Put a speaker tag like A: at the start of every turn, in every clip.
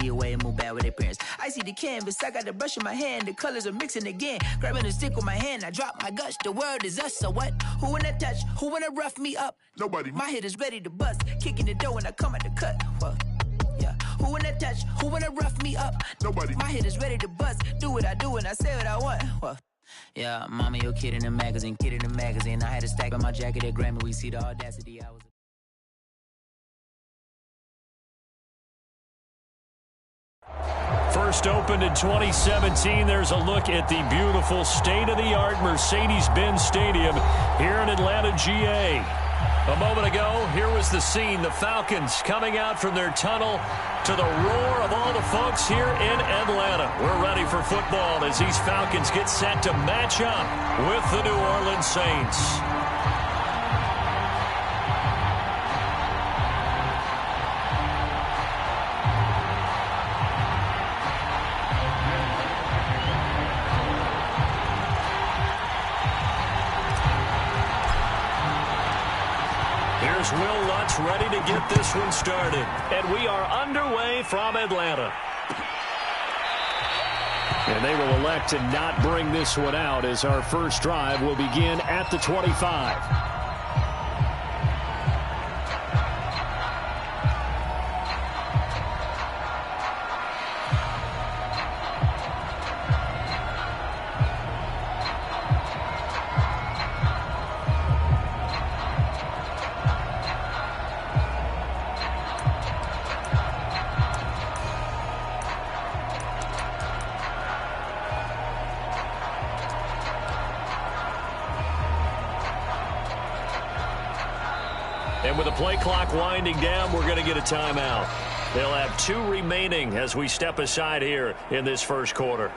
A: me away and move back with their parents. I see the canvas, I got the brush in my hand, the colors are mixing again. Grabbing the stick with my hand, I drop my guts. The word is us, so what? Who wanna touch? Who wanna rough me up?
B: Nobody.
A: My hit is ready to bust, kicking the door when I come at the cut. What? Yeah. Who wanna touch? Who wanna rough me up?
B: Nobody.
A: My hit is ready to bust. Do what I do and I say what I want. What? Yeah, mama, your kid in the magazine, kid in the magazine. I had a stack on my jacket at Grammy. We see the audacity. I was.
C: First opened in 2017. There's a look at the beautiful state-of-the-art Mercedes-Benz Stadium here in Atlanta, GA. A moment ago, here was the scene. The Falcons coming out from their tunnel to the roar of all the folks here in Atlanta. We're ready for football as these Falcons get set to match up with the New Orleans Saints. Here's Will Lutz ready to get this one started. And we are underway from Atlanta. And they will elect to not bring this one out as our first drive will begin at the 25. And with the play clock winding down, we're going to get a timeout. They'll have 2 remaining as we step aside here in this first quarter.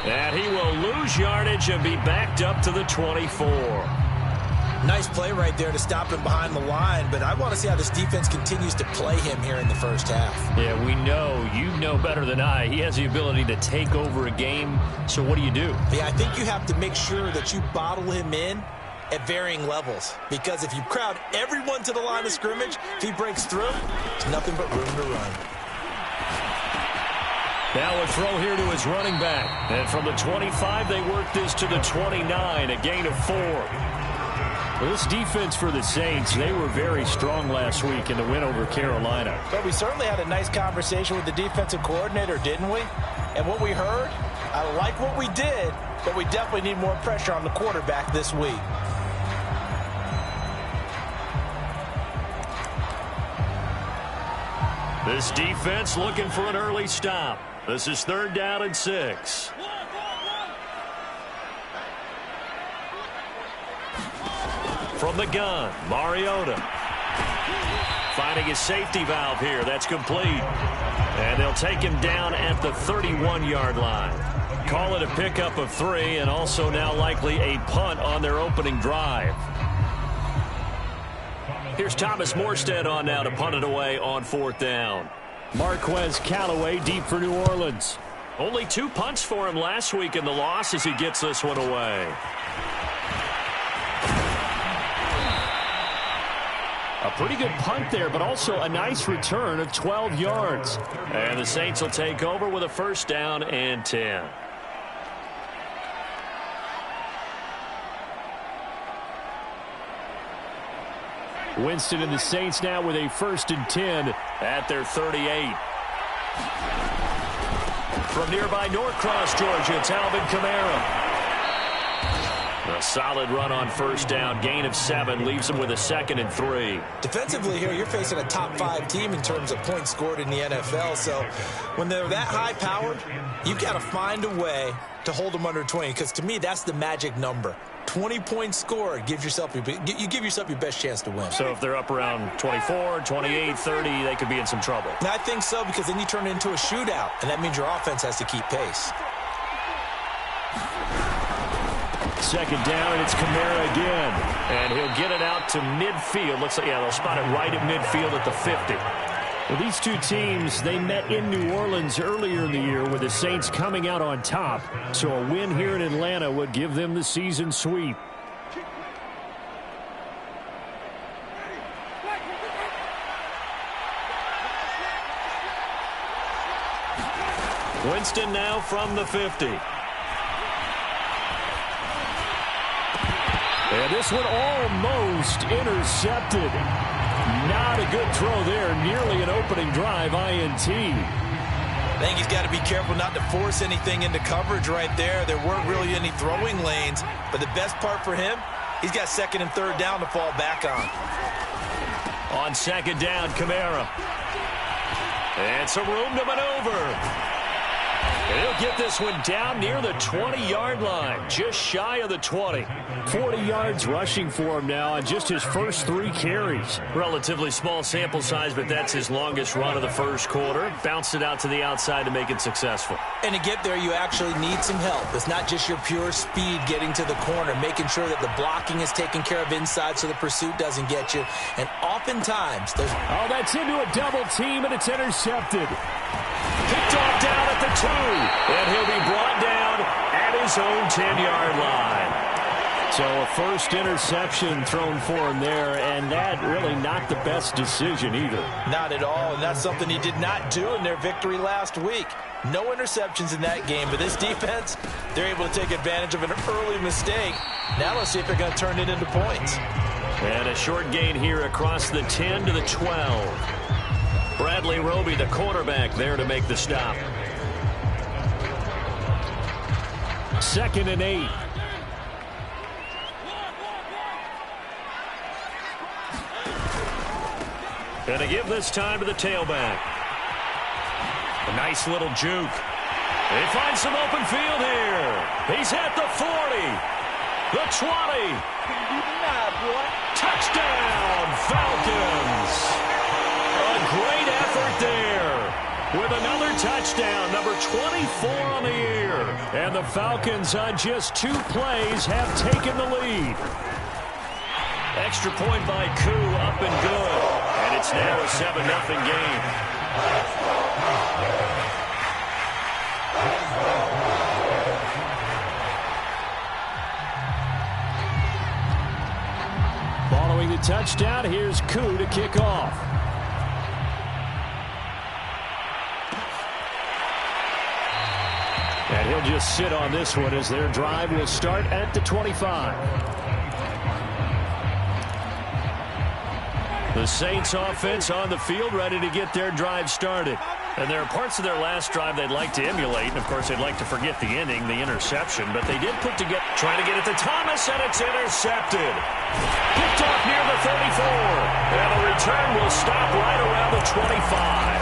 C: And he will lose yardage and be backed up to the 24.
D: Nice play right there to stop him behind the line, but I want to see how this defense continues to play him here in the first half.
C: Yeah, we know, you know better than I, he has the ability to take over a game. So what do?
D: Yeah, I think you have to make sure that you bottle him in at varying levels, because if you crowd everyone to the line of scrimmage, if he breaks through, there's nothing but room to run.
C: Now a throw here to his running back. And from the 25, they work this to the 29, a gain of 4. Well, this defense for the Saints, they were very strong last week in the win over Carolina.
D: But we certainly had a nice conversation with the defensive coordinator, didn't we? And what we heard, I like what we did, but we definitely need more pressure on the quarterback this week.
C: This defense looking for an early stop. This is 3rd down and 6. From the gun, Mariota. Finding his safety valve here. That's complete. And they'll take him down at the 31-yard line. Call it a pickup of 3, and also now likely a punt on their opening drive. Here's Thomas Morstead on now to punt it away on 4th down. Marquez Callaway deep for New Orleans. Only 2 punts for him last week in the loss as he gets this one away. A pretty good punt there, but also a nice return of 12 yards. And the Saints will take over with a 1st down and 10. Winston and the Saints now with a 1st and 10 at their 38. From nearby Norcross, Georgia, it's Alvin Kamara. A solid run on 1st down. Gain of 7 leaves them with a 2nd and 3.
D: Defensively here, you're facing a top 5 team in terms of points scored in the NFL. So when they're that high-powered, you've got to find a way to hold them under 20. Because to me, that's the magic number. 20-point score gives yourself you give yourself your best chance to win.
C: So if they're up around 24, 28, 30, they could be in some trouble.
D: And I think so, because then you turn it into a shootout, and that means your offense has to keep pace.
C: Second down, and it's Kamara again. And he'll get it out to midfield. Looks like, yeah, they'll spot it right at midfield at the 50.
B: Well, these two teams, they met in New Orleans earlier in the year with the Saints coming out on top. So a win here in Atlanta would give them the season sweep.
C: Winston now from the 50.
B: And this one almost intercepted. Not a good throw there. Nearly an opening drive INT.
D: I think he's got to be careful not to force anything into coverage right there. There weren't really any throwing lanes. But the best part for him, he's got second and third down to fall back on.
C: On second down, Kamara. And some room to maneuver. And he'll get this one down near the 20-yard line, just shy of the 20.
B: 40 yards rushing for him now on just his first 3 carries.
C: Relatively small sample size, but that's his longest run of the first quarter. Bounced it out to the outside to make it successful.
D: And to get there, you actually need some help. It's not just your pure speed getting to the corner, making sure that the blocking is taken care of inside so the pursuit doesn't get you. And oftentimes, those...
B: Oh, that's into a double team, and it's intercepted.
C: Picked off down at the 2, and he'll be brought down at his own 10-yard line.
B: So a first interception thrown for him there, and that really not the best decision either.
D: Not at all, and that's something he did not do in their victory last week. No interceptions in that game, but this defense, they're able to take advantage of an early mistake. Now let's see if they're going to turn it into points.
C: And a short gain here across the 10 to the 12. Bradley Roby, the quarterback, there to make the stop.
B: 2nd and 8.
C: And to give this time to the tailback. A nice little juke. They find some open field here. He's at the 40. The 20. Touchdown, Falcons. A great effort there with another touchdown, number 24 on the year.
B: And the Falcons on just 2 plays have taken the lead.
C: Extra point by Koo, up and good. And it's now a 7-0 game.
B: Following the touchdown, here's Koo to kick off. And he'll just sit on this one as their drive will start at the 25.
C: The Saints offense on the field, ready to get their drive started. And there are parts of their last drive they'd like to emulate. And, of course, they'd like to forget the inning, the interception. But they did put together, trying to get it to Thomas, and it's intercepted. Picked off near the 34. And the return will stop right around the 25.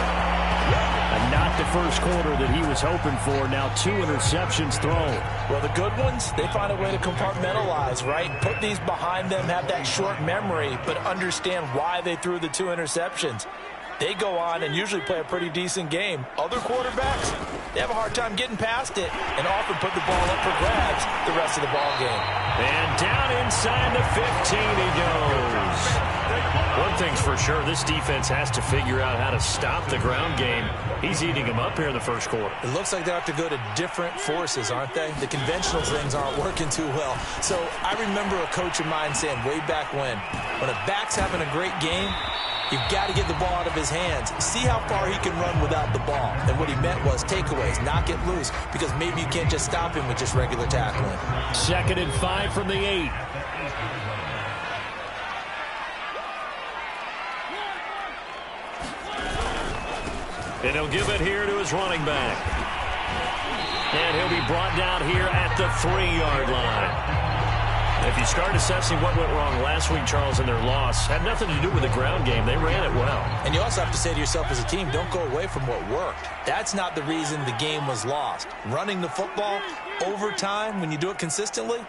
B: And not the first quarter that he was hoping for. Now 2 interceptions thrown.
D: Well, the good ones, they find a way to compartmentalize, right? Put these behind them, have that short memory, but understand why they threw the 2 interceptions. They go on and usually play a pretty decent game. Other quarterbacks, they have a hard time getting past it and often put the ball up for grabs the rest of the ball game.
C: And down inside the 15 he goes. One thing's for sure, this defense has to figure out how to stop the ground game. He's eating them up here in the first quarter.
D: It looks like they have to go to different forces, aren't they? The conventional things aren't working too well. So I remember a coach of mine saying way back when a back's having a great game, you've got to get the ball out of his hands. See how far he can run without the ball. And what he meant was takeaways, knock it loose, because maybe you can't just stop him with just regular tackling.
B: 2nd and 5 from the 8.
C: And he'll give it here to his running back. And he'll be brought down here at the 3-yard line. If you start assessing what went wrong last week, Charles, in their loss, had nothing to do with the ground game. They ran it well.
D: And you also have to say to yourself as a team, don't go away from what worked. That's not the reason the game was lost. Running the football over time, when you do it consistently,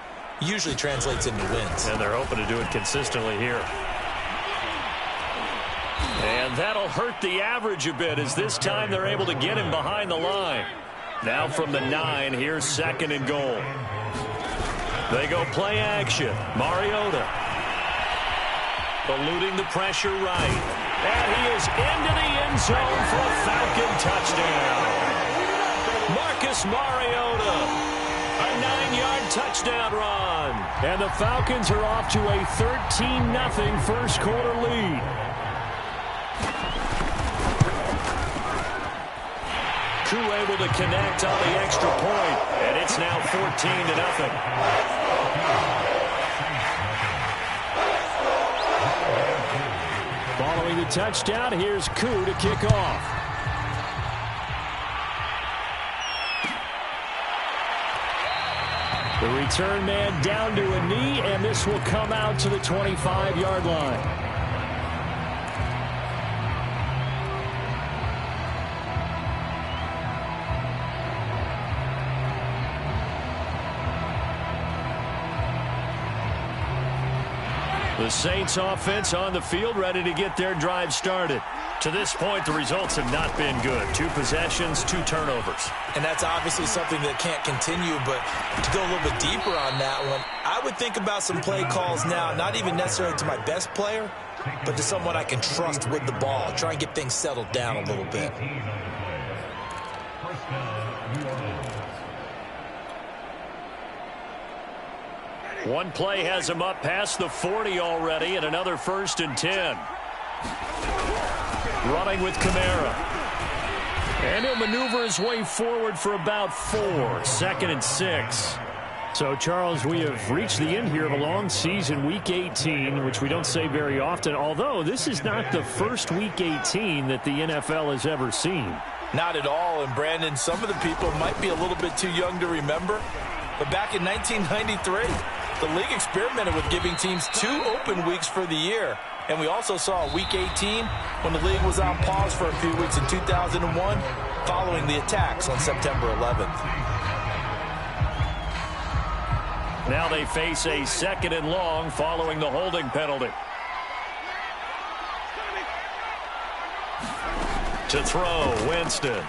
D: usually translates into wins.
C: And they're hoping to do it consistently here. And that'll hurt the average a bit, as this time they're able to get him behind the line. Now from the 9, here's 2nd and goal. They go play action. Mariota eluding the pressure right. And he is into the end zone for a Falcon touchdown. Marcus Mariota, a 9-yard touchdown run. And the Falcons are off to a 13-0 first quarter lead. Koo able to connect on the extra point, and it's now 14-0. Following the touchdown, here's Koo to kick off. The return man down to a knee, and this will come out to the 25-yard line. The Saints offense on the field, ready to get their drive started. To this point, the results have not been good. 2 possessions, 2 turnovers.
D: And that's obviously something that can't continue, but to go a little bit deeper on that one, I would think about some play calls now, not even necessarily to my best player, but to someone I can trust with the ball. Try and get things settled down a little bit.
C: One play has him up past the 40 already, and another 1st and 10. Running with Kamara. And he'll maneuver his way forward for about 4. 2nd and 6. So, Charles, we have reached the end here of a long season, Week 18, which we don't say very often, although this is not the first Week 18 that the NFL has ever seen.
D: Not at all, and Brandon, some of the people might be a little bit too young to remember, but back in 1993, the league experimented with giving teams 2 open weeks for the year. And we also saw Week 18 when the league was on pause for a few weeks in 2001 following the attacks on September 11th.
C: Now they face a 2nd and long following the holding penalty. To throw, Winston.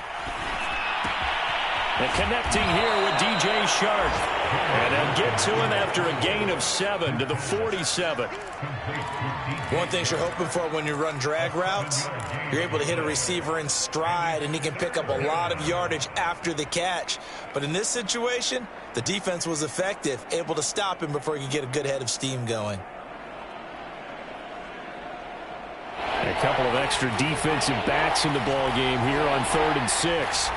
C: And connecting here with DJ Shark. And they'll get to him after a gain of 7 to the 47.
D: One thing you're hoping for when you run drag routes, you're able to hit a receiver in stride, and he can pick up a lot of yardage after the catch. But in this situation, the defense was effective, able to stop him before he could get a good head of steam going.
B: A couple of extra defensive backs in the ball game here on 3rd and 6.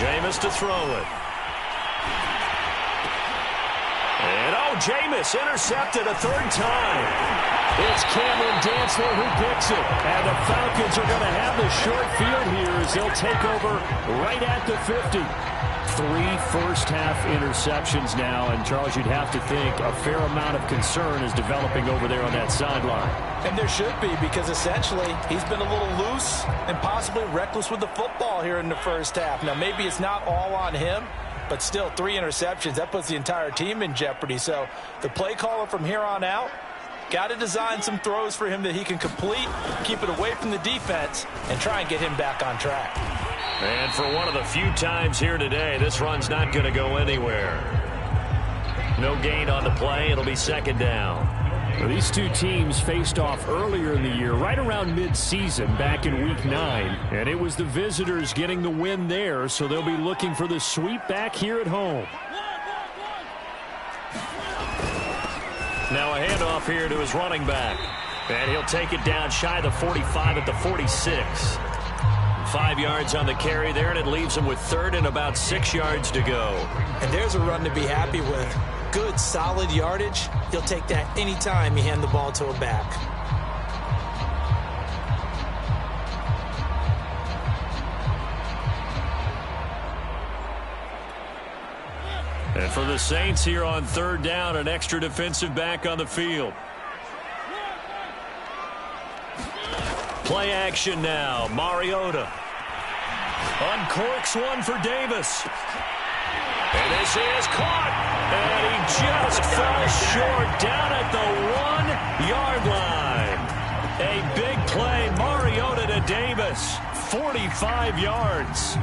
C: Jameis to throw it. And, Jameis intercepted a 3rd time. It's Cameron Dantzler who picks it. And the Falcons are going to have the short field here as they'll take over right at the 50. 3 first-half interceptions now. And, Charles, you'd have to think a fair amount of concern is developing over there on that sideline.
D: And there should be, because essentially he's been a little loose and possibly reckless with the football here in the first half. Now, maybe it's not all on him, but still 3 interceptions. That puts the entire team in jeopardy. So the play caller from here on out got to design some throws for him that he can complete, keep it away from the defense, and try and get him back on track.
C: And for one of the few times here today, this run's not going to go anywhere. No gain on the play. It'll be 2nd down.
B: Well, these 2 teams faced off earlier in the year, right around mid-season, back in Week 9. And it was the visitors getting the win there, so they'll be looking for the sweep back here at home.
C: Now a handoff here to his running back. And he'll take it down shy of the 45 at the 46. 5 yards on the carry there, and it leaves him with 3rd and about 6 yards to go.
D: And there's a run to be happy with. Good, solid yardage. He'll take that anytime you hand the ball to a back.
C: And for the Saints here on 3rd down, an extra defensive back on the field. Play action now. Mariota. Uncorks one for Davis. And this is caught. And he just falls short down at the 1-yard line. A big play. Mariota to Davis. 45 yards.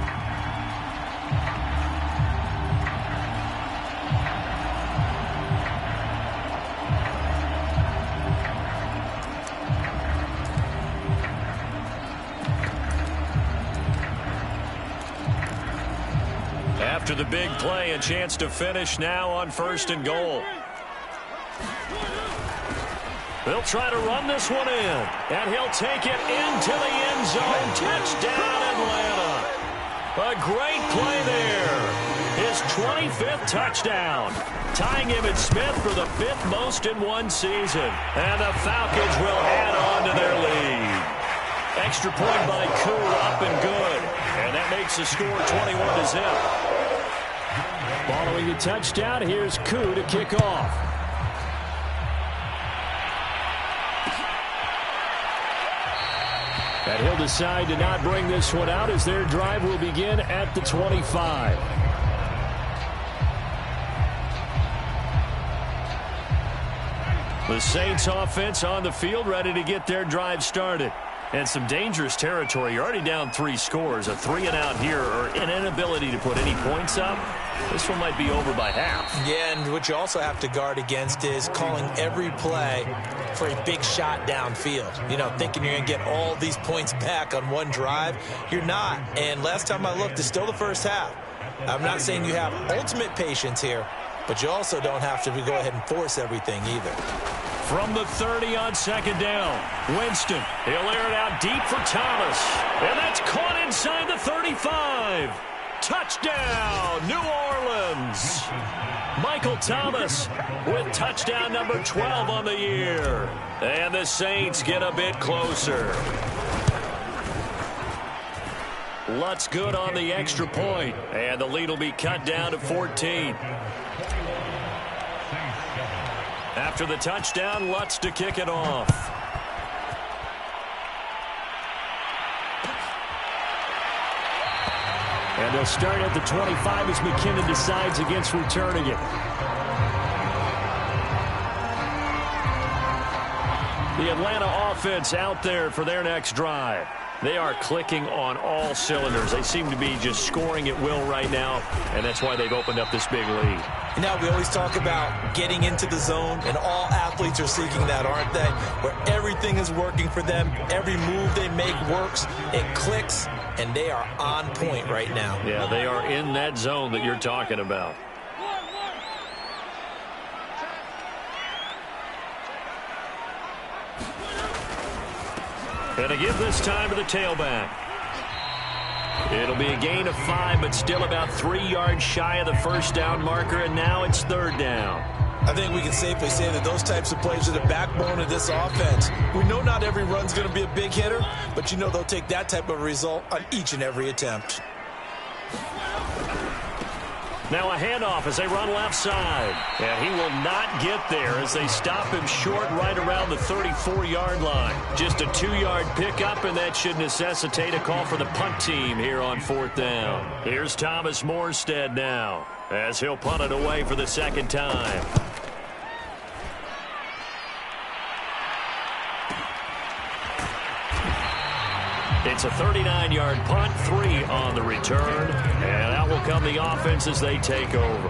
C: After the big play, a chance to finish now on 1st and goal. They'll try to run this one in, and he'll take it into the end zone. Touchdown, Atlanta. A great play there. His 25th touchdown, tying him and Smith for the 5th most in one season. And the Falcons will add on to their lead. Extra point by Koo, up and good. And that makes the score 21-0.
B: Following the touchdown, here's Koo to kick off. And he'll decide to not bring this one out as their drive will begin at the 25. The Saints offense on the field ready to get their drive started. And some dangerous territory. You're already down 3 scores. A 3-and-out here or an inability to put any points up. This one might be over by half. Yeah, and what you also have to guard against is calling every play for a big shot downfield. You know, thinking you're going to get all these points back on one drive. You're not. And last time I looked, it's still the first half. I'm not saying you have ultimate patience here, but you also don't have to go ahead and force everything either. From the 30 on 2nd down, Winston. He'll air it out deep for Thomas. And that's caught inside the 35. Touchdown, New Orleans. Michael Thomas with touchdown number 12 on the year. And the Saints get a bit closer. Lutz good on the extra point. And the lead will be cut down to 14. After the touchdown, Lutz to kick it off. And they'll start at the 25 as McKinnon decides against returning it. The Atlanta offense out there for their next drive. They are clicking on all cylinders. They seem to be just scoring at will right now, and that's why they've opened up this big lead.
D: You know, we always talk about getting into the zone, and all athletes are seeking that, aren't they? Where everything is working for them, every move they make works, it clicks, and they are on point right now.
C: Yeah, they are in that zone that you're talking about. And to give this time to the tailback. It'll be a gain of 5, but still about 3 yards shy of the first down marker, and now it's 3rd down.
D: I think we can safely say that those types of plays are the backbone of this offense. We know not every run's going to be a big hitter, but you know they'll take that type of result on each and every attempt.
C: Now a handoff as they run left side. And he will not get there as they stop him short right around the 34-yard line. Just a 2-yard pickup, and that should necessitate a call for the punt team here on 4th down. Here's Thomas Morstead now as he'll punt it away for the 2nd time. It's a 39-yard punt, 3 on the return, and out will come the offense as they take over.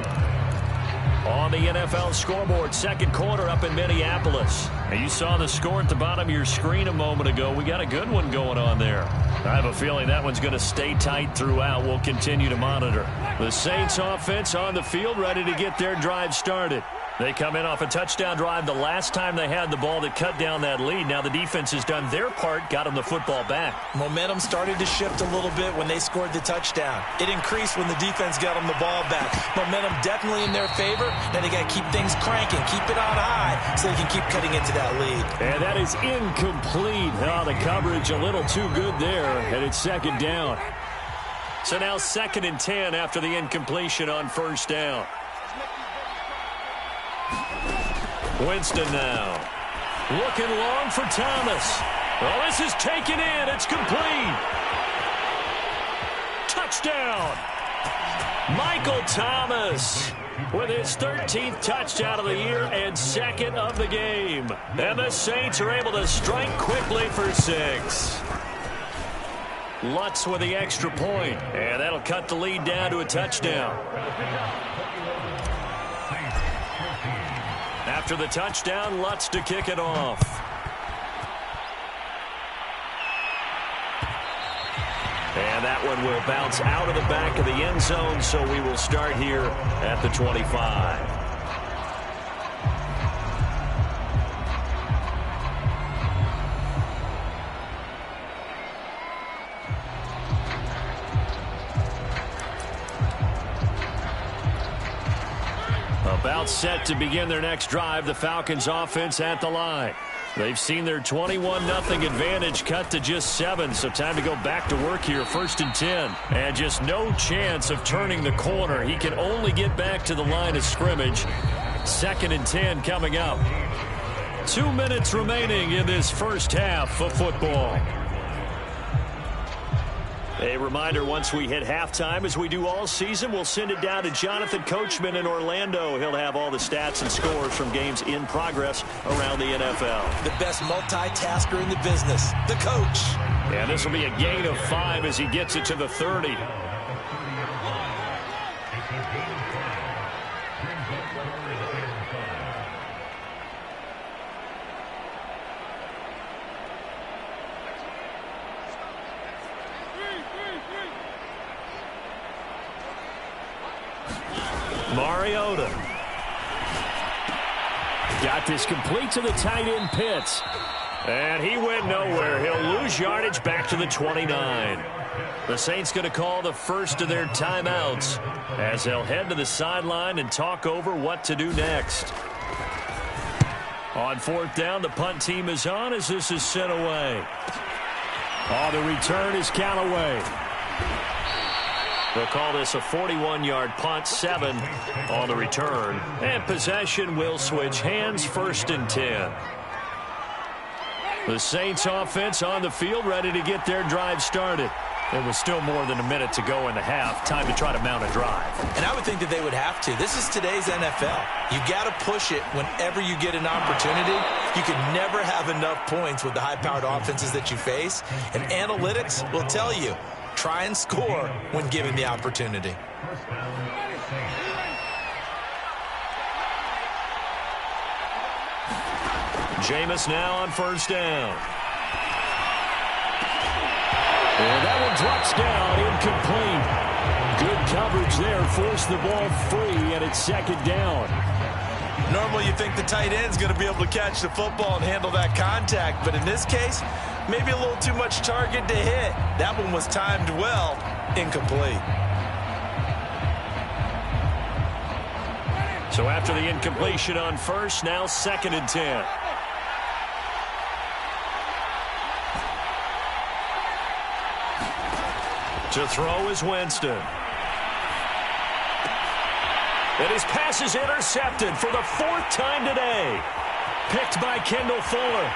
C: On the NFL scoreboard, 2nd quarter up in Minneapolis. And you saw the score at the bottom of your screen a moment ago. We got a good one going on there. I have a feeling that one's going to stay tight throughout. We'll continue to monitor. The Saints offense on the field ready to get their drive started. They come in off a touchdown drive the last time they had the ball that cut down that lead. Now the defense has done their part, got them the football back. Momentum started to shift a little bit when they scored the touchdown. It increased when the defense got them the ball back. Momentum definitely in their favor. Now they got to keep things cranking, keep it on high so they can keep cutting into that lead. And that is incomplete. Oh, the coverage a little too good there, and it's 2nd down. So now 2nd and 10 after the incompletion on 1st down. Winston now. Looking long for Thomas. Well, this is taken in. It's complete. touchdown. Michael Thomas with his 13th touchdown of the year and second of the game. And the Saints are able to strike quickly for 6. Lutz with the extra point, and that'll cut the lead down to a touchdown. After the touchdown, Lutz to kick it off. And that one will bounce out of the back of the end zone, so we will start here at the 25. About set to begin their next drive, the Falcons offense at the line. They've seen their 21-0 advantage cut to just 7, so time to go back to work here, 1st and 10. And just no chance of turning the corner. He can only get back to the line of scrimmage. 2nd and 10 coming up. 2 minutes remaining in this first half of football. A reminder, once we hit halftime, as we do all season, we'll send it down to Jonathan Coachman in Orlando. He'll have all the stats and scores from games in progress around the NFL.
D: The best multitasker in the business, the coach.
C: And this will be a gain of 5 as he gets it to the 30. Mariota. Got this complete to the tight end Pitts. And he went nowhere. He'll lose yardage back to the 29. The Saints going to call the first of their timeouts as they'll head to the sideline and talk over what to do next. On 4th down, the punt team is on as this is sent away. Oh, the return is Callaway. They'll call this a 41-yard punt, 7 on the return. And possession will switch hands, 1st and 10. The Saints offense on the field, ready to get their drive started. There was still more than a minute to go in the half. Time to try to mount a drive.
D: And I would think that they would have to. This is today's NFL. You got to push it whenever you get an opportunity. You can never have enough points with the high-powered offenses that you face. And analytics will tell you, try and score when given the opportunity.
C: Jameis now on 1st down. And that one drops down, incomplete. Good coverage there, forced the ball free, and it's 2nd down.
D: Normally you think the tight end's going to be able to catch the football and handle that contact, but in this case, maybe a little too much target to hit. That one was timed well, incomplete.
C: So after the incompletion on 1st, now 2nd and 10. To throw is Winston. And his pass is intercepted for the 4th time today. Picked by Kendall Fuller.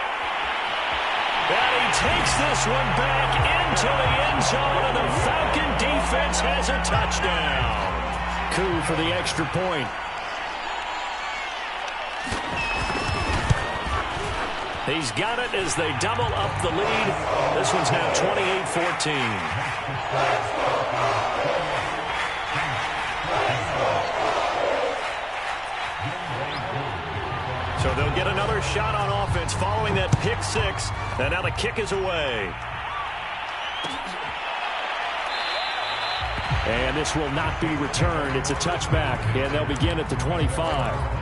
C: And he takes this one back into the end zone, and the Falcon defense has a touchdown. Coup for the extra point. He's got it as they double up the lead. This one's now 28-14. So they'll get another shot on offense following that pick 6. And now the kick is away. And this will not be returned. It's a touchback, and they'll begin at the 25.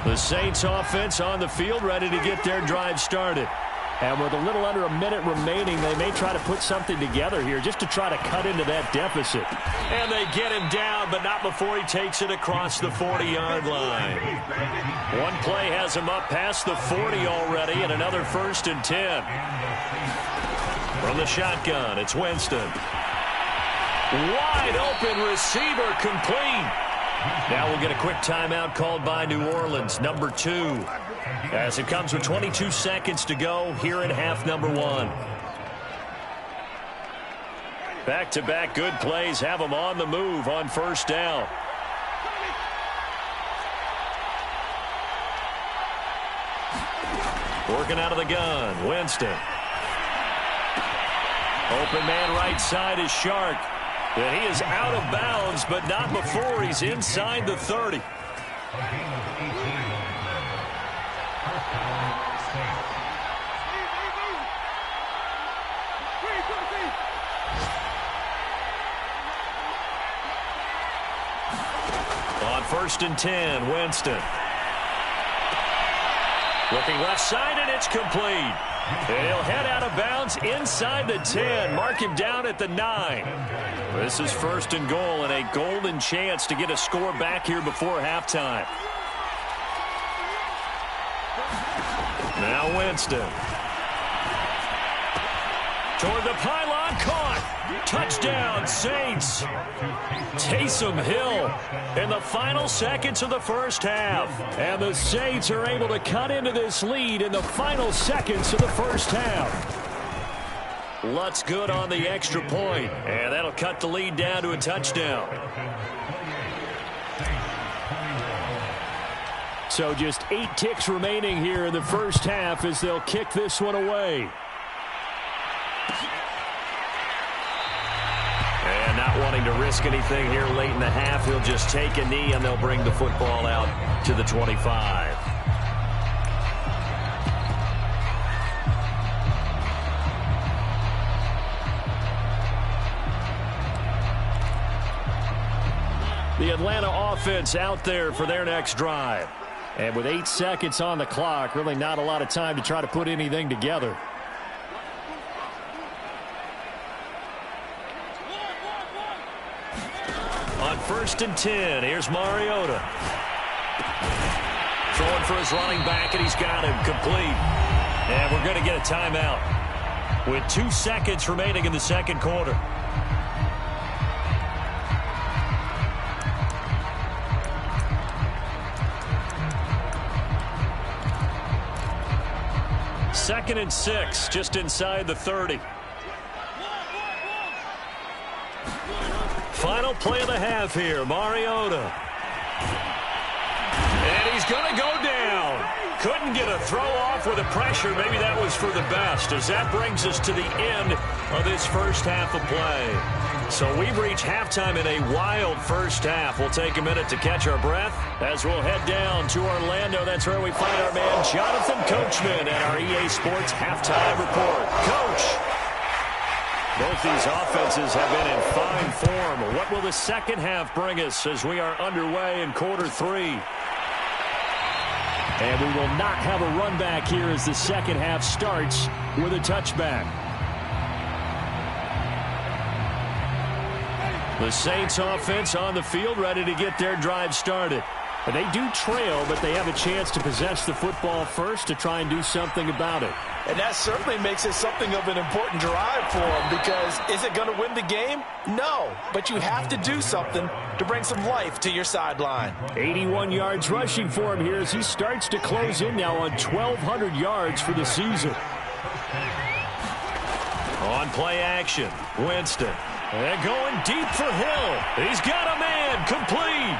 C: The Saints offense on the field, ready to get their drive started. And with a little under a minute remaining, they may try to put something together here just to try to cut into that deficit. And they get him down, but not before he takes it across the 40-yard line. One play has him up past the 40 already, and another 1st and 10. From the shotgun, it's Winston. Wide open receiver complete. Now we'll get a quick timeout called by New Orleans, number 2. As it comes with 22 seconds to go here in half number 1. Back-to-back good plays have them on the move on first down. Working out of the gun, Winston. Open man right side is Shark. And he is out of bounds, but not before he's inside the 30. On 1st and 10, Winston. Looking left side, and it's complete. And he'll head out of bounds inside the 10. Mark him down at the 9. This is 1st and goal and a golden chance to get a score back here before halftime. Now Winston. Toward the pylon, caught. Touchdown, Saints. Taysom Hill in the final seconds of the first half. And the Saints are able to cut into this lead in the final seconds of the first half. Lutz good on the extra point, and that'll cut the lead down to a touchdown. So just 8 ticks remaining here in the first half as they'll kick this one away. And not wanting to risk anything here late in the half, he'll just take a knee and they'll bring the football out to the 25. The Atlanta offense out there for their next drive. And with 8 seconds on the clock, really not a lot of time to try to put anything together. On 1st and 10, here's Mariota. Throwing for his running back, and he's got him complete. And we're going to get a timeout with 2 seconds remaining in the second quarter. Second and 6, just inside the 30. Final play of the half here, Mariota. And he's going to go down. Couldn't get a throw off with the pressure. Maybe that was for the best, as that brings us to the end of this first half of play. So we've reached halftime in a wild first half. We'll take a minute to catch our breath as we'll head down to Orlando. That's where we find our man Jonathan Coachman and our EA Sports halftime report. Coach, both these offenses have been in fine form. What will the second half bring us as we are underway in quarter 3? And we will not have a run back here as the second half starts with a touchback. The Saints offense on the field ready to get their drive started. And they do trail, but they have a chance to possess the football first to try and do something about it.
D: And that certainly makes it something of an important drive for them, because is it going to win the game? No, but you have to do something to bring some life to your sideline.
C: 81 yards rushing for him here as he starts to close in now on 1,200 yards for the season. On play action, Winston. And going deep for Hill. He's got a man, complete.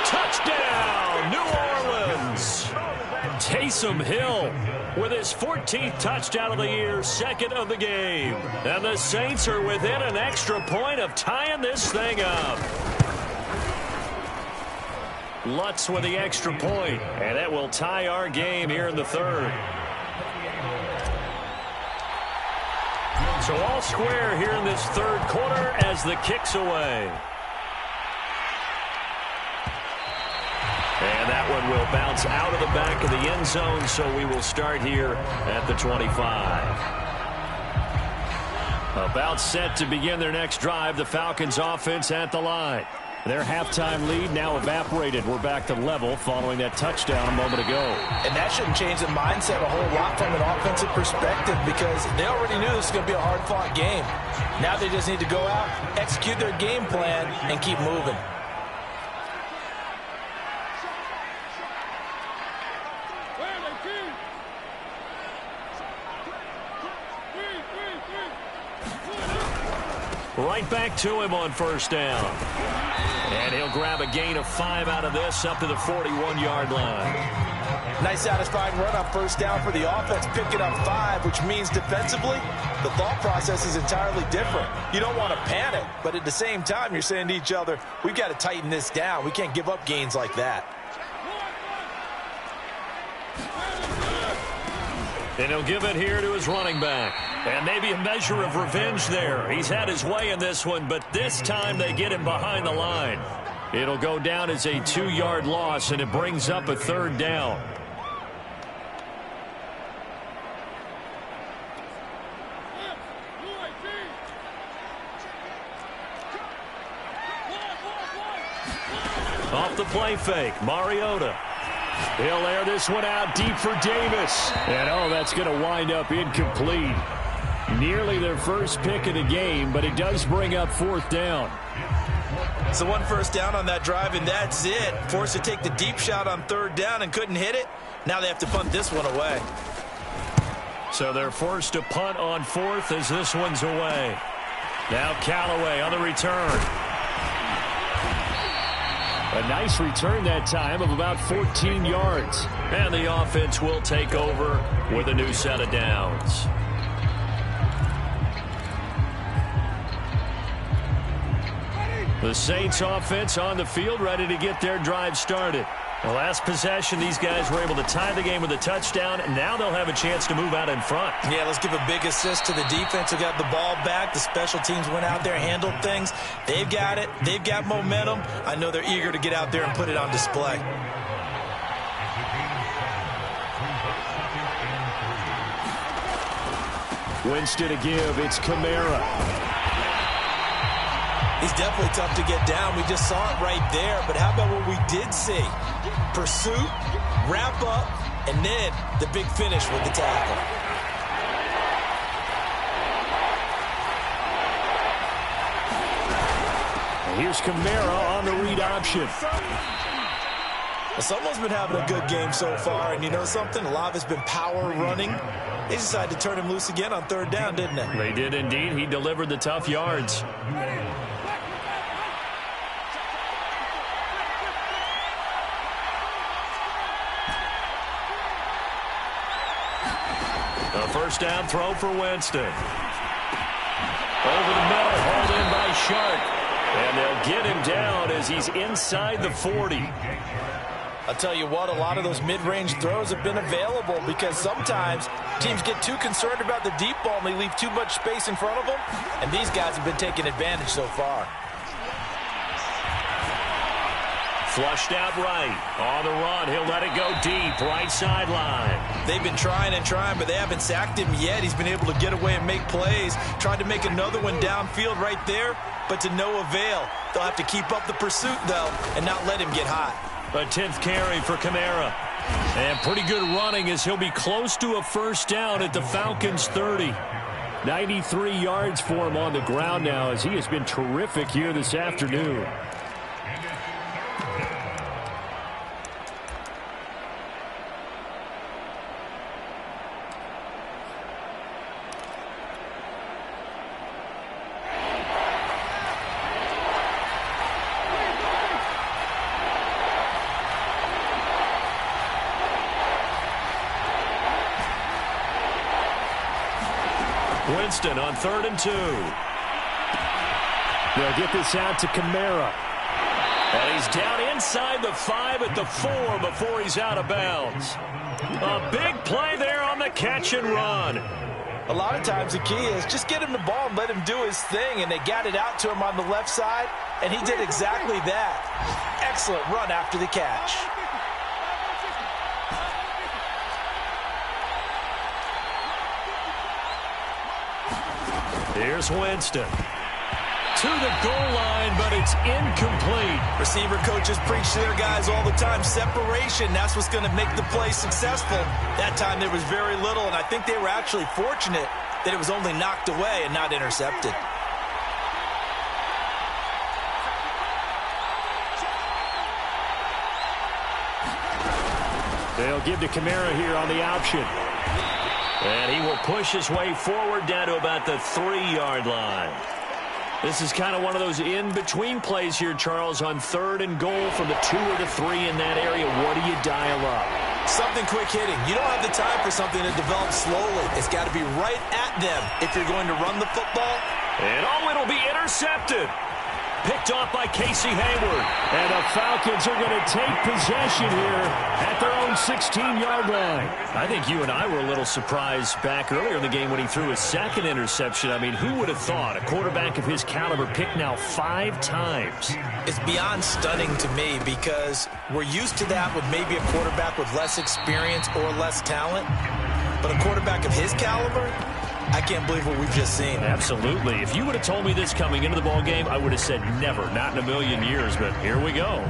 C: Touchdown, New Orleans. Taysom Hill with his 14th touchdown of the year, second of the game. And the Saints are within an extra point of tying this thing up. Lutz with the extra point, and that will tie our game here in the third. So all square here in this third quarter as the kick's away. And that one will bounce out of the back of the end zone, so we will start here at the 25. About set to begin their next drive, the Falcons offense at the line. Their halftime lead now evaporated. We're back to level following that touchdown a moment ago.
D: And that shouldn't change the mindset a whole lot from an offensive perspective, because they already knew this was going to be a hard-fought game. Now they just need to go out, execute their game plan, and keep moving.
C: right back to him on first down. And he'll grab a gain of 5 out of this up to the 41-yard line.
D: Nice satisfying run on first down for the offense, picking up 5, which means defensively, the thought process is entirely different. You don't want to panic, but at the same time, you're saying to each other, we've got to tighten this down. We can't give up gains like that.
C: And he'll give it here to his running back. And maybe a measure of revenge there. He's had his way in this one, but this time they get him behind the line. It'll go down as a 2-yard loss, and it brings up a 3rd down. Off the play fake, Mariota. He'll air this one out deep for Davis. And, oh, that's going to wind up incomplete. Nearly their first pick of the game, but it does bring up 4th down.
D: So 1 first down on that drive, and that's it. Forced to take the deep shot on 3rd down and couldn't hit it. Now they have to punt this one away.
C: So they're forced to punt on 4th as this one's away. Now Callaway on the return. A nice return that time of about 14 yards. And the offense will take over with a new set of downs. The Saints offense on the field, ready to get their drive started. The last possession, these guys were able to tie the game with a touchdown, and now they'll have a chance to move out in front.
D: Yeah, let's give a big assist to the defense who got the ball back. The special teams went out there, handled things. They've got it. They've got momentum. I know they're eager to get out there and put it on display.
C: Winston to give. It's Kamara.
D: He's definitely tough to get down. We just saw it right there. But how about what we did see? Pursuit, wrap up, and then the big finish with the tackle.
C: And here's Kamara on the read option.
D: Well, someone's been having a good game so far, and you know something? A lot of it's been power running. They decided to turn him loose again on 3rd down, didn't they?
C: They did indeed. He delivered the tough yards. A first down throw for Winston. Over the middle, hauled in by Shark. And they'll get him down as he's inside the 40.
D: I'll tell you what, a lot of those mid-range throws have been available because sometimes teams get too concerned about the deep ball and they leave too much space in front of them. And these guys have been taking advantage so far.
C: Flushed out right. On the run, he'll let it go deep. Right sideline.
D: They've been trying and trying, but they haven't sacked him yet. He's been able to get away and make plays. Tried to make another one downfield right there, but to no avail. They'll have to keep up the pursuit, though, and not let him get hot.
C: A 10th carry for Kamara. And pretty good running as he'll be close to a first down at the Falcons' 30. 93 yards for him on the ground now as he has been terrific here this afternoon. Winston on 3rd and 2. They'll get this out to Kamara. And he's down inside the 5 at the 4 before he's out of bounds. A big play there on the catch and run.
D: A lot of times the key is just get him the ball and let him do his thing, and they got it out to him on the left side, and he did exactly that. Excellent run after the catch.
C: Here's Winston. To the goal line, but it's incomplete.
D: Receiver coaches preach to their guys all the time. Separation, that's what's going to make the play successful. That time there was very little, and I think they were actually fortunate that it was only knocked away and not intercepted.
C: They'll give to Kamara here on the option. And he will push his way forward down to about the 3-yard line. This is kind of one of those in-between plays here, Charles, on 3rd and goal from the 2 or the 3 in that area. What do you dial up?
D: Something quick hitting. You don't have the time for something to develop slowly. It's got to be right at them if you're going to run the football.
C: And it'll be intercepted. Picked off by Casey Hayward. And the Falcons are going to take possession here at their own 16-yard line. I think you and I were a little surprised back earlier in the game when he threw his 2nd interception. I mean, who would have thought a quarterback of his caliber picked now 5 times?
D: It's beyond stunning to me because we're used to that with maybe a quarterback with less experience or less talent. But a quarterback of his caliber, I can't believe what we've just seen.
C: Absolutely. If you would have told me this coming into the ball game, I would have said never, not in a million years, but here we go.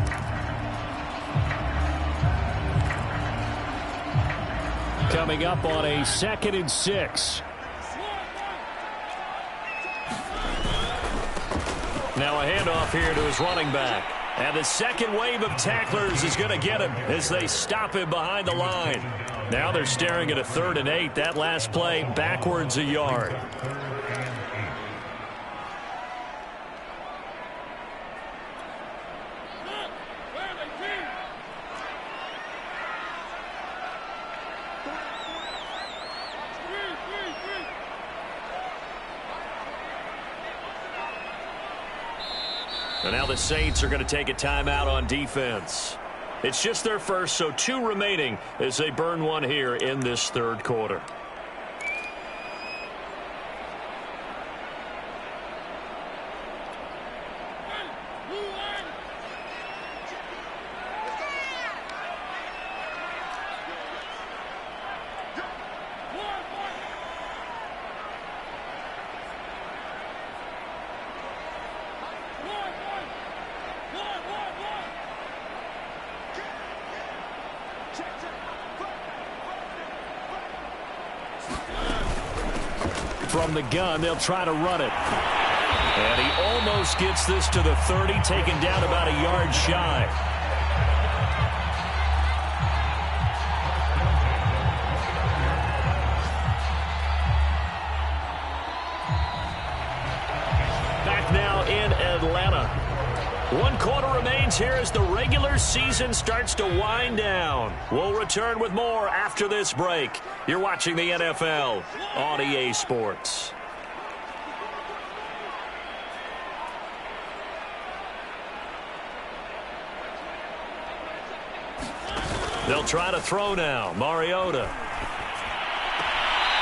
C: Coming up on a 2nd and 6. Now a handoff here to his running back. And the second wave of tacklers is going to get him as they stop him behind the line. Now they're staring at a 3rd and 8. That last play backwards a yard. And now the Saints are going to take a timeout on defense. It's just their first, so 2 remaining as they burn one here in this 3rd quarter. From the gun, they'll try to run it. And he almost gets this to the 30, taken down about a yard shy. Back now in Atlanta. 1 quarter remains here as the regular season starts to wind down. We'll return with more after this break. You're watching the NFL on EA Sports. They'll try to throw now. Mariota.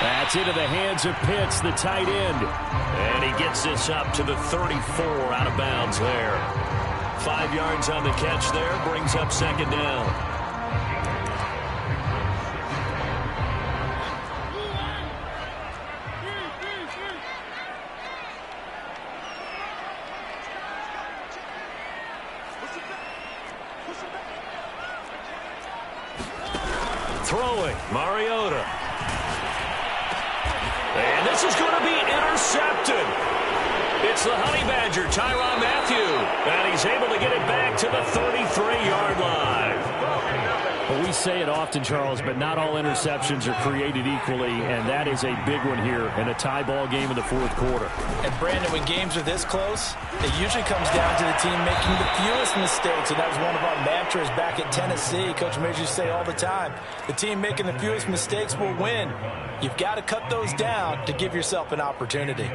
C: That's into the hands of Pitts, the tight end. And he gets this up to the 34, out of bounds there. 5 yards on the catch there, brings up 2nd down. Throwing, Mariota. And this is going to be intercepted. It's the Honey Badger, Tyrann Mathieu. And he's able to get it back to the 33-yard line.
E: Well, we say it often, Charles, but not all interceptions are created equally, and that is a big one here in a tie ball game in the 4th quarter.
D: And, Brandon, when games are this close, it usually comes down to the team making the fewest mistakes, and that was one of our mantras back at Tennessee. Coach Major say all the time, the team making the fewest mistakes will win. You've got to cut those down to give yourself an opportunity.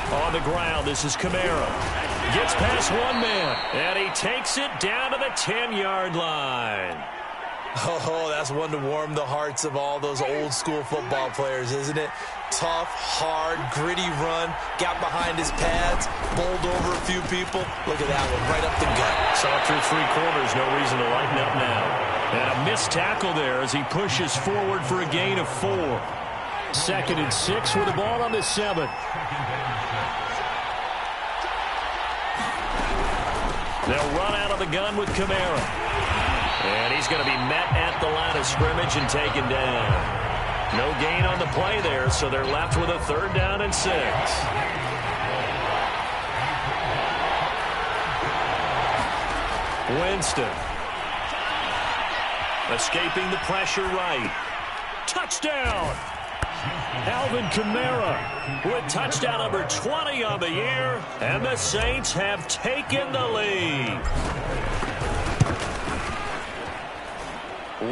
C: On the ground, this is Kamara. Gets past one man, and he takes it down to the 10-yard line.
D: Oh, that's one to warm the hearts of all those old-school football players, isn't it? Tough, hard, gritty run, got behind his pads, bowled over a few people. Look at that one, right up the gut.
C: Saw through 3 quarters, no reason to lighten up now. And a missed tackle there as he pushes forward for a gain of 4.
E: 2nd and 6 with the ball on the 7.
C: They'll run out of the gun with Kamara. And he's going to be met at the line of scrimmage and taken down. No gain on the play there, so they're left with a 3rd down and 6. Winston. Escaping the pressure right. Touchdown! Alvin Kamara with touchdown number 20 on the year, and the Saints have taken the lead.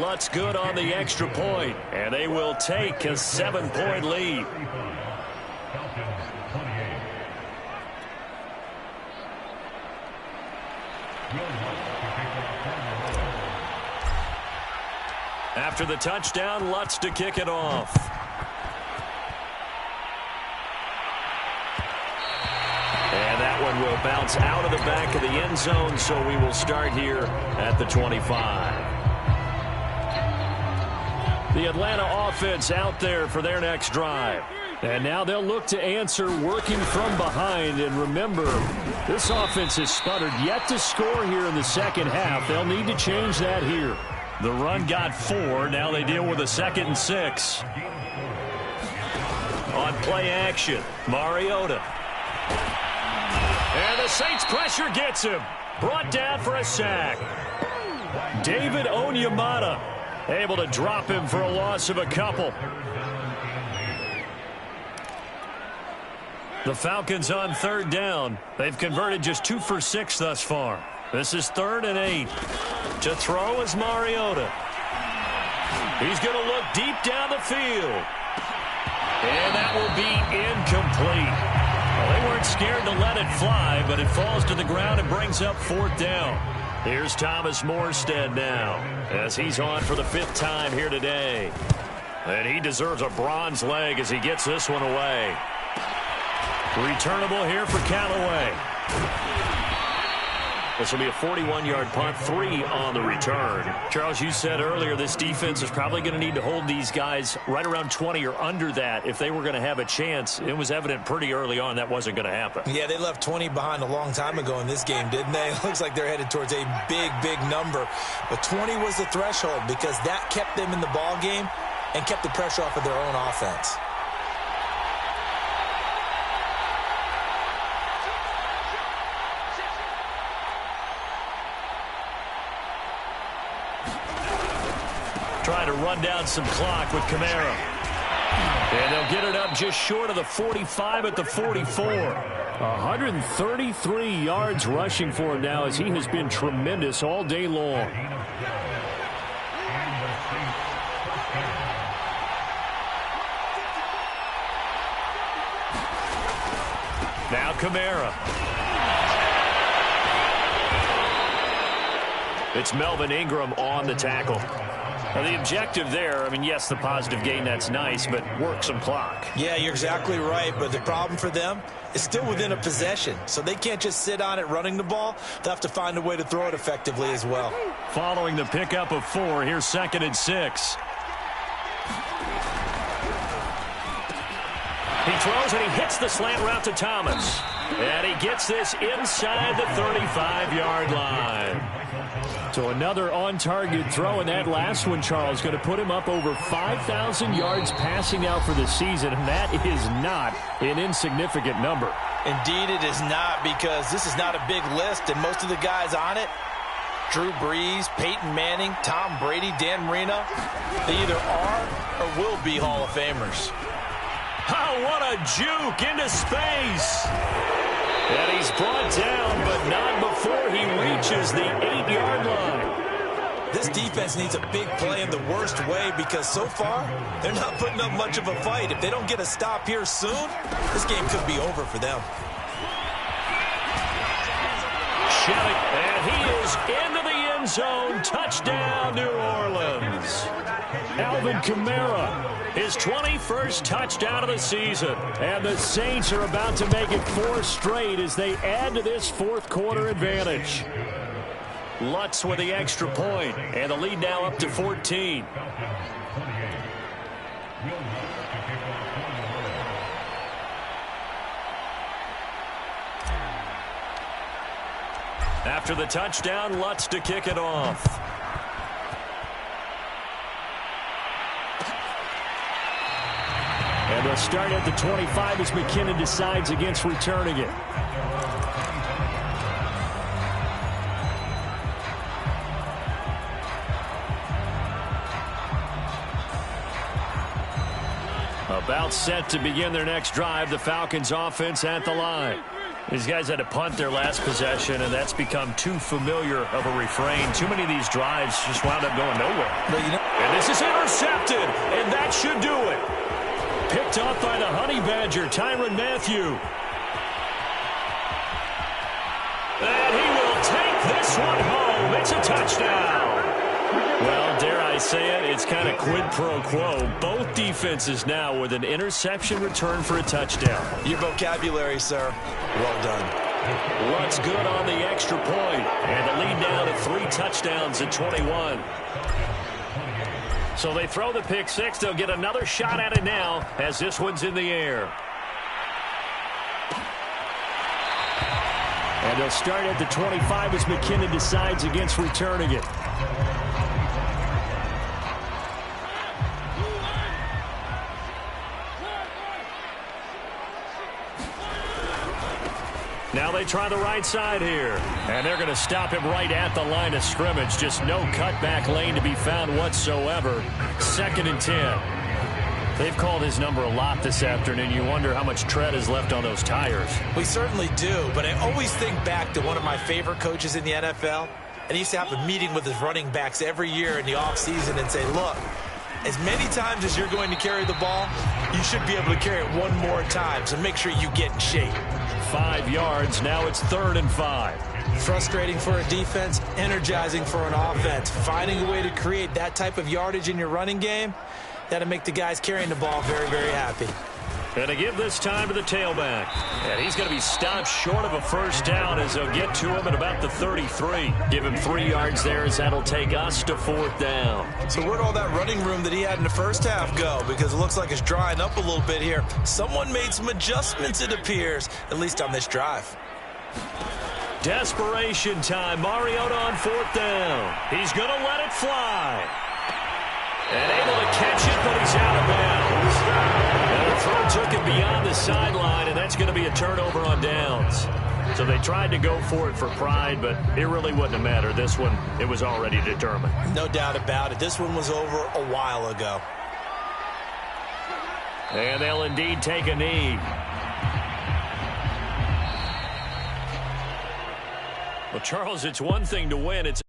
C: Lutz good on the extra point, and they will take a 7-point lead. After the touchdown, Lutz to kick it off. And that one will bounce out of the back of the end zone, so we will start here at the 25. The Atlanta offense out there for their next drive. And now they'll look to answer working from behind. And remember, this offense has sputtered yet to score here in the second half. They'll need to change that here. The run got 4. Now they deal with a 2nd and 6. On play action, Mariota. And the Saints pressure gets him. Brought down for a sack. David Onyemata able to drop him for a loss of a couple. The Falcons on 3rd down. They've converted just 2 for 6 thus far. This is 3rd and 8. To throw is Mariota. He's going to look deep down the field. And that will be incomplete. Well, they weren't scared to let it fly, but it falls to the ground and brings up 4th down. Here's Thomas Morstead now, as he's on for the 5th time here today. And he deserves a bronze leg as he gets this one away. Returnable here for Callaway. This will be a 41-yard punt, 3 on the return. Charles, you said earlier this defense is probably going to need to hold these guys right around 20 or under that if they were going to have a chance. It was evident pretty early on that wasn't going to happen.
D: Yeah, they left 20 behind a long time ago in this game, didn't they? It looks like they're headed towards a big, big number. But 20 was the threshold because that kept them in the ball game and kept the pressure off of their own offense.
C: Trying to run down some clock with Kamara. And they'll get it up just short of the 45 at the 44.
E: 133 yards rushing for him now as he has been tremendous all day long.
C: Now Kamara. It's Melvin Ingram on the tackle. Now the objective there, I mean, yes, the positive gain, that's nice, but work some clock.
D: Yeah, you're exactly right, but the problem for them is still within a possession, so they can't just sit on it running the ball. They'll have to find a way to throw it effectively as well.
C: Following the pickup of 4, here's 2nd and 6. He throws and he hits the slant route to Thomas. And he gets this inside the 35-yard line.
E: So another on-target throw, and that last one, Charles, going to put him up over 5,000 yards passing now for the season, and that is not an insignificant number.
D: Indeed it is not, because this is not a big list, and most of the guys on it, Drew Brees, Peyton Manning, Tom Brady, Dan Marino, they either are or will be Hall of Famers.
C: Oh, what a juke into space. And he's brought down, but not before he reaches the 8-yard line.
D: This defense needs a big play in the worst way because so far, they're not putting up much of a fight. If they don't get a stop here soon, this game could be over for them.
C: And he is into the end zone. Touchdown, New Orleans.
E: Alvin Kamara,
C: his 21st touchdown of the season.
E: And the Saints are about to make it 4 straight as they add to this 4th quarter advantage.
C: Lutz with the extra point, and the lead now up to 14. After the touchdown, Lutz to kick it off.
E: And they'll start at the 25 as McKinnon decides against returning it.
C: About set to begin their next drive. The Falcons offense at the line. These guys had to punt their last possession, and that's become too familiar of a refrain. Too many of these drives just wound up going nowhere. And this is intercepted, and that should do it. Picked off by the Honey Badger, Tyrann Mathieu. And he will take this one home. It's a touchdown. Well, dare I say it, it's kind of quid pro quo. Both defenses now with an interception return for a touchdown.
D: Your vocabulary, sir. Well done.
C: What's good on the extra point, and the lead now to 3 touchdowns at 21. So they throw the pick six. They'll get another shot at it now as this one's in the air. And they'll start at the 25 as McKinnon decides against returning it. Now they try the right side here. And they're going to stop him right at the line of scrimmage. Just no cutback lane to be found whatsoever. 2nd and 10. They've called his number a lot this afternoon. You wonder how much tread is left on those tires.
D: We certainly do, but I always think back to one of my favorite coaches in the NFL. And he used to have a meeting with his running backs every year in the offseason and say, look, as many times as you're going to carry the ball, you should be able to carry it one more time, so make sure you get in shape.
C: 5 yards. Now it's 3rd and 5.
D: Frustrating for a defense, energizing for an offense. Finding a way to create that type of yardage in your running game, that'll make the guys carrying the ball very, very happy.
C: And to give this time to the tailback. And he's going to be stopped short of a first down as they'll get to him at about the 33. Give him 3 yards there as that'll take us to 4th down.
D: So where'd all that running room that he had in the first half go? Because it looks like it's drying up a little bit here. Someone made some adjustments, it appears, at least on this drive.
C: Desperation time. Mariota on 4th down. He's going to let it fly. And able to catch it, but he's out of bounds. And the throw took it beyond the sideline, and that's going to be a turnover on downs. So they tried to go for it for pride, but it really wouldn't have mattered. This one, it was already determined.
D: No doubt about it. This one was over a while ago.
C: And they'll indeed take a knee. Well, Charles, it's one thing to win. It's